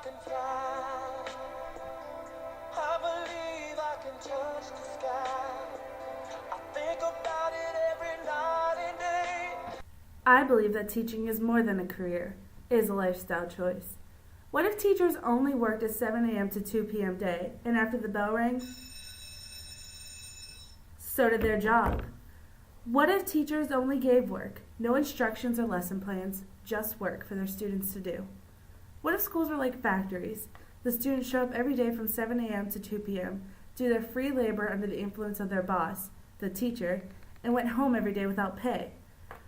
can fly. I believe I can touch the sky. I think about it every night and day. I believe that teaching is more than a career. It is a lifestyle choice. What if teachers only worked a 7 a.m. to 2 p.m. day, and after the bell rang, so did their job? What if teachers only gave work, no instructions or lesson plans, just work for their students to do? What if schools were like factories? The students show up every day from 7 a.m. to 2 p.m., do their free labor under the influence of their boss, the teacher, and went home every day without pay.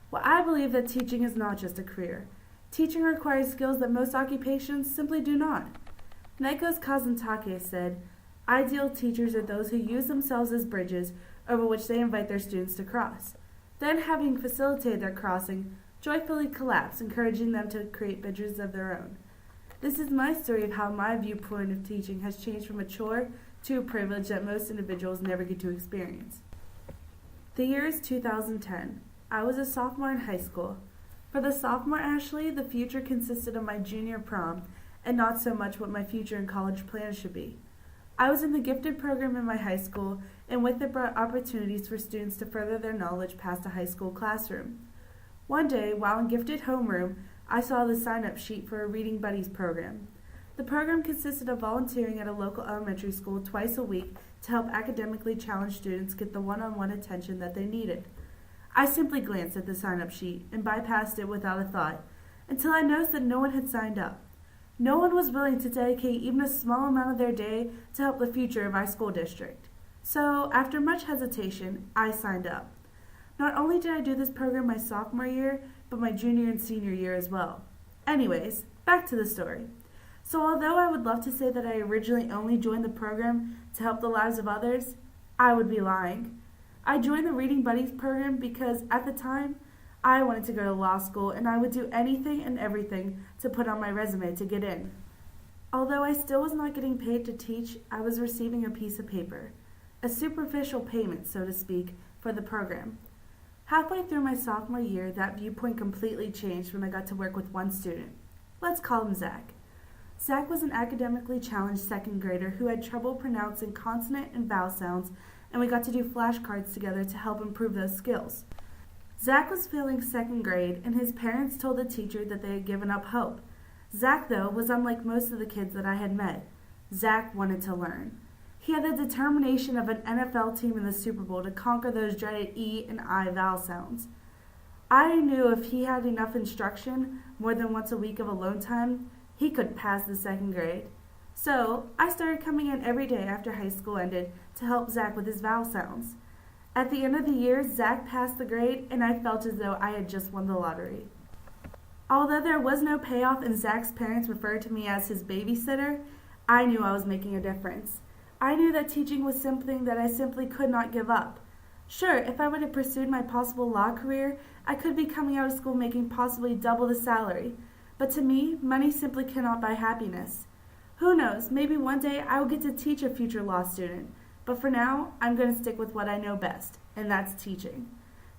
Well, I believe that teaching is not just a career. Teaching requires skills that most occupations simply do not. Nikos Kazantzakis said, "Ideal teachers are those who use themselves as bridges over which they invite their students to cross. Then, having facilitated their crossing, joyfully collapse, encouraging them to create bridges of their own." This is my story of how my viewpoint of teaching has changed from a chore to a privilege that most individuals never get to experience. The year is 2010. I was a sophomore in high school. For the sophomore Ashley, the future consisted of my junior prom, and not so much what my future and college plans should be. I was in the gifted program in my high school, and with it brought opportunities for students to further their knowledge past a high school classroom. One day, while in gifted homeroom, I saw the sign-up sheet for a Reading Buddies program. The program consisted of volunteering at a local elementary school twice a week to help academically challenged students get the one-on-one attention that they needed. I simply glanced at the sign-up sheet and bypassed it without a thought, until I noticed that no one had signed up. No one was willing to dedicate even a small amount of their day to help the future of our school district. So, after much hesitation, I signed up. Not only did I do this program my sophomore year, but my junior and senior year as well. Anyways, back to the story. So although I would love to say that I originally only joined the program to help the lives of others, I would be lying. I joined the Reading Buddies program because at the time, I wanted to go to law school and I would do anything and everything to put on my resume to get in. Although I still was not getting paid to teach, I was receiving a piece of paper, a superficial payment, so to speak, for the program. Halfway through my sophomore year, that viewpoint completely changed when I got to work with one student. Let's call him Zach. Zach was an academically challenged second grader who had trouble pronouncing consonant and vowel sounds, and we got to do flashcards together to help improve those skills. Zach was failing second grade, and his parents told the teacher that they had given up hope. Zach, though, was unlike most of the kids that I had met. Zach wanted to learn. He had the determination of an NFL team in the Super Bowl to conquer those dreaded E and I vowel sounds. I knew if he had enough instruction, more than once a week of alone time, he could pass the second grade. So I started coming in every day after high school ended to help Zach with his vowel sounds. At the end of the year, Zach passed the grade, and I felt as though I had just won the lottery. Although there was no payoff and Zach's parents referred to me as his babysitter, I knew I was making a difference. I knew that teaching was something that I simply could not give up. Sure, if I would have pursued my possible law career, I could be coming out of school making possibly double the salary. But to me, money simply cannot buy happiness. Who knows, maybe one day I will get to teach a future law student. But for now, I'm going to stick with what I know best, and that's teaching.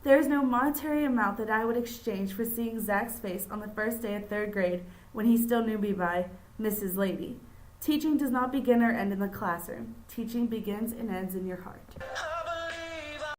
There is no monetary amount that I would exchange for seeing Zach's face on the first day of third grade when he still knew me by Mrs. Lady. Teaching does not begin or end in the classroom. Teaching begins and ends in your heart.